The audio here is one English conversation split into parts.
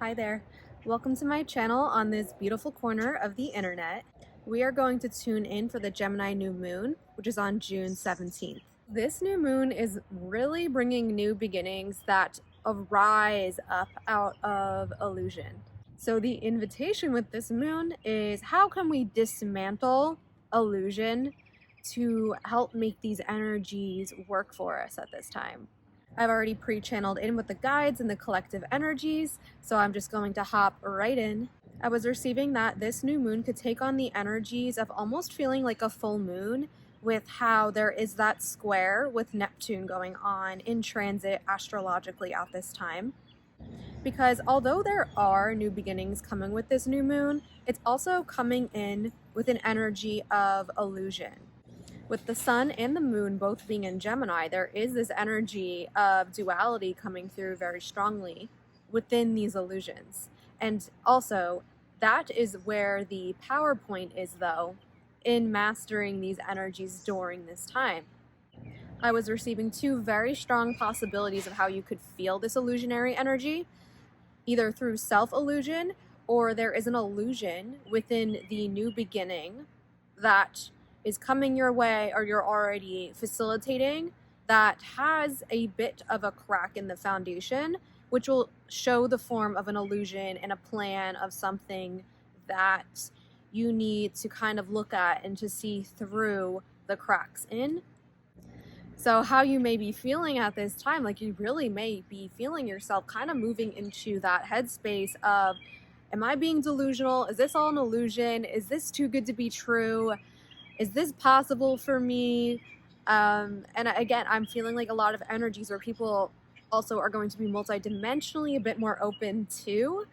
Hi there. Welcome to my channel on this beautiful corner of the internet. We are going to tune in for the Gemini new moon, which is on June 17th. This new moon is really bringing new beginnings that arise up out of illusion. So the invitation with this moon is, how can we dismantle illusion to help make these energies work for us at this time? I've already pre-channeled in with the guides and the collective energies, so I'm just going to hop right in. I was receiving that this new moon could take on the energies of almost feeling like a full moon, with how there is that square with Neptune going on in transit astrologically at this time. Because although there are new beginnings coming with this new moon, it's also coming in with an energy of illusion. With the sun and the moon both being in Gemini, there is this energy of duality coming through very strongly within these illusions. And also, that is where the power point is, though, in mastering these energies during this time. I was receiving two very strong possibilities of how you could feel this illusionary energy, either through self-illusion, or there is an illusion within the new beginning that is coming your way, or you're already facilitating, that has a bit of a crack in the foundation, which will show the form of an illusion and a plan of something that you need to kind of look at and to see through the cracks in. So how you may be feeling at this time, like you really may be feeling yourself kind of moving into that headspace of, am I being delusional? Is this all an illusion? Is this too good to be true? Is this possible for me? And again, I'm feeling like a lot of energies where people also are going to be multidimensionally a bit more open to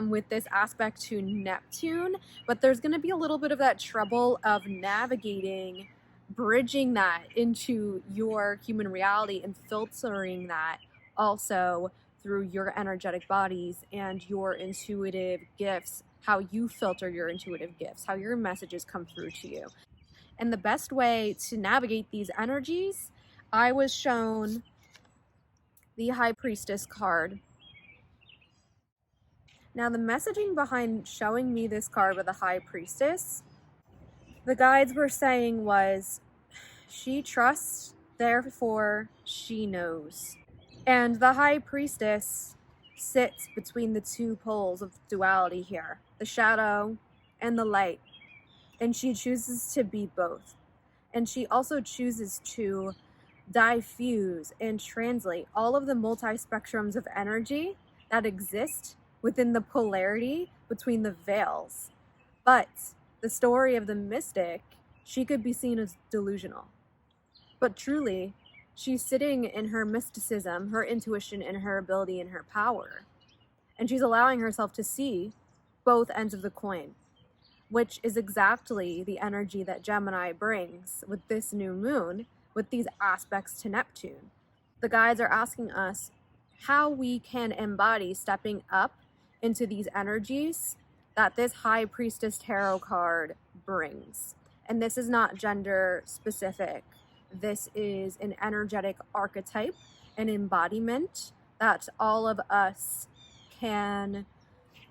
with this aspect to Neptune, but there's going to be a little bit of that trouble of navigating, bridging that into your human reality and filtering that also through your energetic bodies and your intuitive gifts, how you filter your intuitive gifts, how your messages come through to you. And the best way to navigate these energies, I was shown the High Priestess card. Now, the messaging behind showing me this card with the High Priestess, the guides were saying was, she trusts, therefore she knows. And the High Priestess sits between the two poles of duality here, the shadow and the light. And she chooses to be both. And she also chooses to diffuse and translate all of the multi-spectrums of energy that exist within the polarity between the veils. But the story of the mystic, she could be seen as delusional. But truly, she's sitting in her mysticism, her intuition, and her ability and her power. And she's allowing herself to see both ends of the coin, which is exactly the energy that Gemini brings with this new moon, with these aspects to Neptune. The guides are asking us how we can embody stepping up into these energies that this High Priestess tarot card brings. And this is not gender specific. This is an energetic archetype, an embodiment that all of us can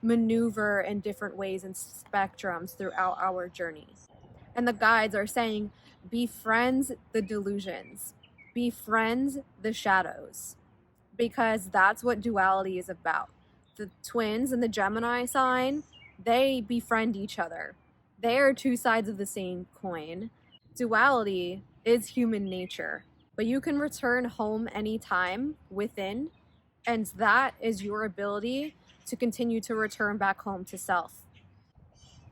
maneuver in different ways and spectrums throughout our journeys. And the guides are saying, befriend the delusions, befriend the shadows, because that's what duality is about. The twins and the Gemini sign, they befriend each other. They are two sides of the same coin. Duality is human nature, but you can return home anytime within, and that is your ability to continue to return back home to self.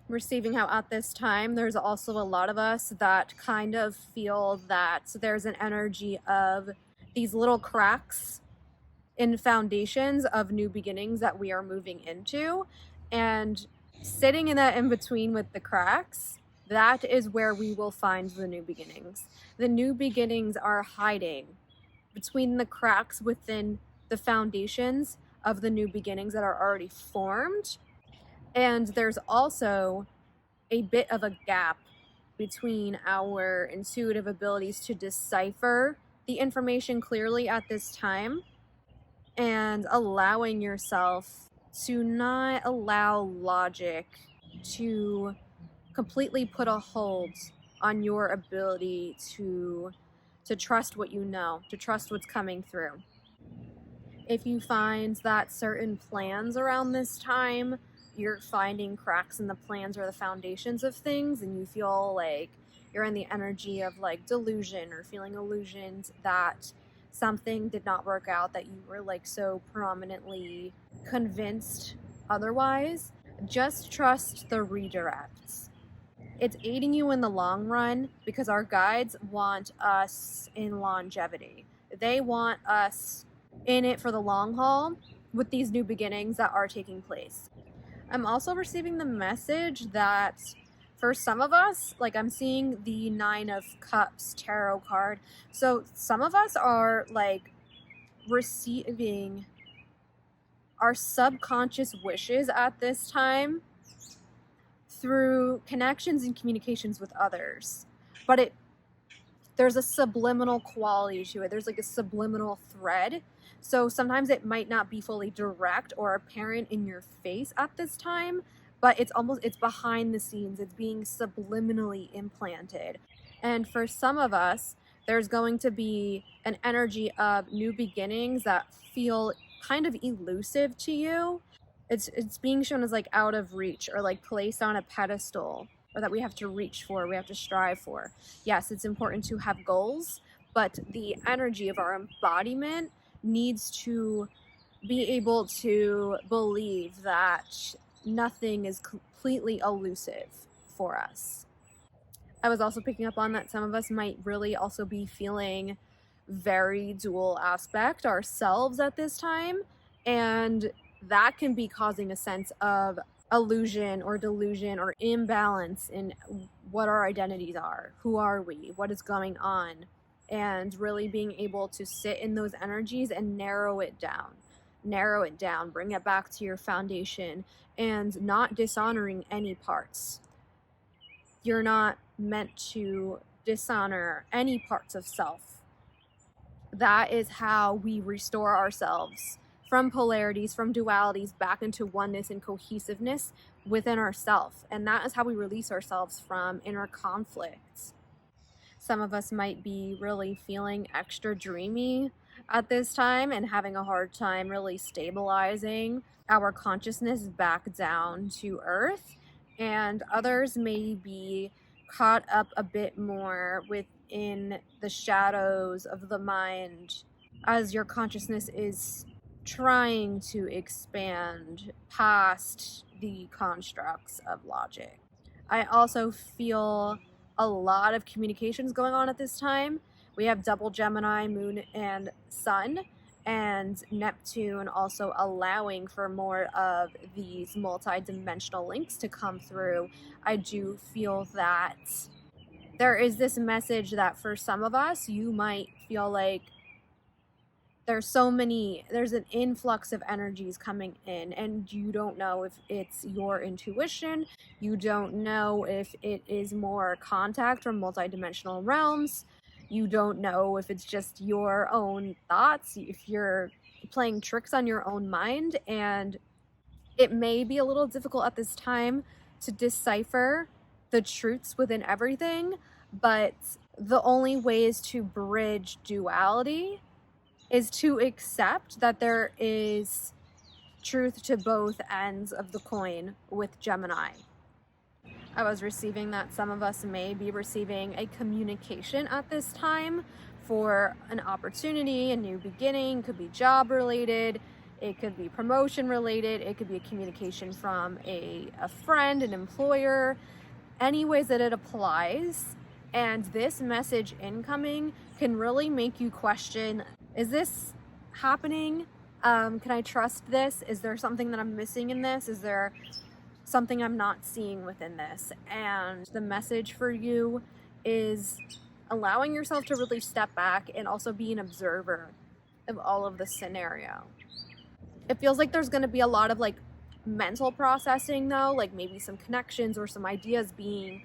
Receiving how at this time, there's also a lot of us that kind of feel that there's an energy of these little cracks in foundations of new beginnings that we are moving into, and sitting in that in between with the cracks, that is where we will find the new beginnings. The new beginnings are hiding between the cracks within the foundations of the new beginnings that are already formed. And there's also a bit of a gap between our intuitive abilities to decipher the information clearly at this time and allowing yourself to not allow logic to completely put a hold on your ability to trust what you know, to trust what's coming through. If you find that certain plans around this time, you're finding cracks in the plans or the foundations of things, and you feel like you're in the energy of like delusion or feeling illusioned that something did not work out, that you were like so prominently convinced otherwise, just trust the redirects. It's aiding you in the long run because our guides want us in longevity. They want us in it for the long haul with these new beginnings that are taking place. I'm also receiving the message that for some of us, like I'm seeing the 9 of Cups tarot card. So some of us are like receiving our subconscious wishes at this time through connections and communications with others. But there's a subliminal quality to it. There's like a subliminal thread. So sometimes it might not be fully direct or apparent in your face at this time, but it's behind the scenes. It's being subliminally implanted. And for some of us, there's going to be an energy of new beginnings that feel kind of elusive to you. It's being shown as like out of reach or like placed on a pedestal, or that we have to reach for, we have to strive for. Yes, it's important to have goals, but the energy of our embodiment needs to be able to believe that nothing is completely elusive for us. I was also picking up on that some of us might really also be feeling very dual aspect ourselves at this time, and that can be causing a sense of illusion or delusion or imbalance in what our identities are. Who are we? What is going on? And really being able to sit in those energies and narrow it down, bring it back to your foundation, and not dishonoring any parts. You're not meant to dishonor any parts of self. That is how we restore ourselves from polarities, from dualities, back into oneness and cohesiveness within ourselves. And that is how we release ourselves from inner conflicts. Some of us might be really feeling extra dreamy at this time and having a hard time really stabilizing our consciousness back down to earth. And others may be caught up a bit more within the shadows of the mind as your consciousness is trying to expand past the constructs of logic. I also feel a lot of communications going on at this time. We have double Gemini, moon, and sun, and Neptune also allowing for more of these multi-dimensional links to come through. I do feel that there is this message that for some of us, you might feel like there's an influx of energies coming in, and you don't know if it's your intuition, you don't know if it is more contact from multidimensional realms, you don't know if it's just your own thoughts, if you're playing tricks on your own mind. And it may be a little difficult at this time to decipher the truths within everything, but the only ways to bridge duality is to accept that there is truth to both ends of the coin with Gemini. I was receiving that some of us may be receiving a communication at this time for an opportunity, a new beginning. Could be job related, it could be promotion related, it could be a communication from a friend, an employer, any ways that it applies. And this message incoming can really make you question, is this happening? Can I trust this? Is there something that I'm missing in this? Is there something I'm not seeing within this? And the message for you is allowing yourself to really step back and also be an observer of all of the scenario. It feels like there's going to be a lot of like mental processing though, like maybe some connections or some ideas being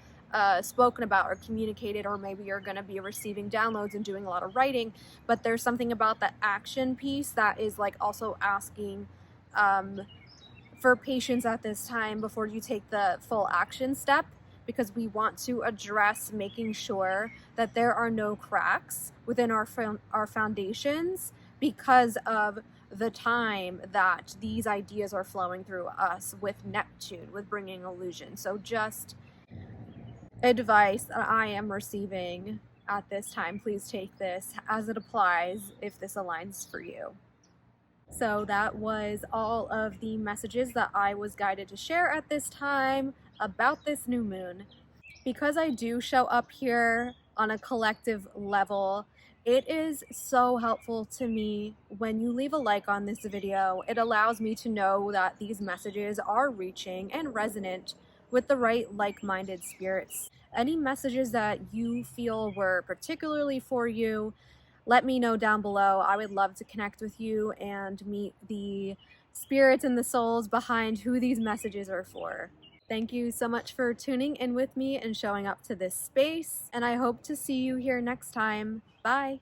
spoken about or communicated, or maybe you're going to be receiving downloads and doing a lot of writing. But there's something about the action piece that is like also asking for patience at this time before you take the full action step, because we want to address making sure that there are no cracks within our foundations because of the time that these ideas are flowing through us with Neptune, with bringing illusion. So just advice that I am receiving at this time, please take this as it applies if this aligns for you. So that was all of the messages that I was guided to share at this time about this new moon. Because I do show up here on a collective level, it is so helpful to me when you leave a like on this video. It allows me to know that these messages are reaching and resonant with the right like-minded spirits. Any messages that you feel were particularly for you, let me know down below. I would love to connect with you and meet the spirits and the souls behind who these messages are for. Thank you so much for tuning in with me and showing up to this space, and I hope to see you here next time. Bye!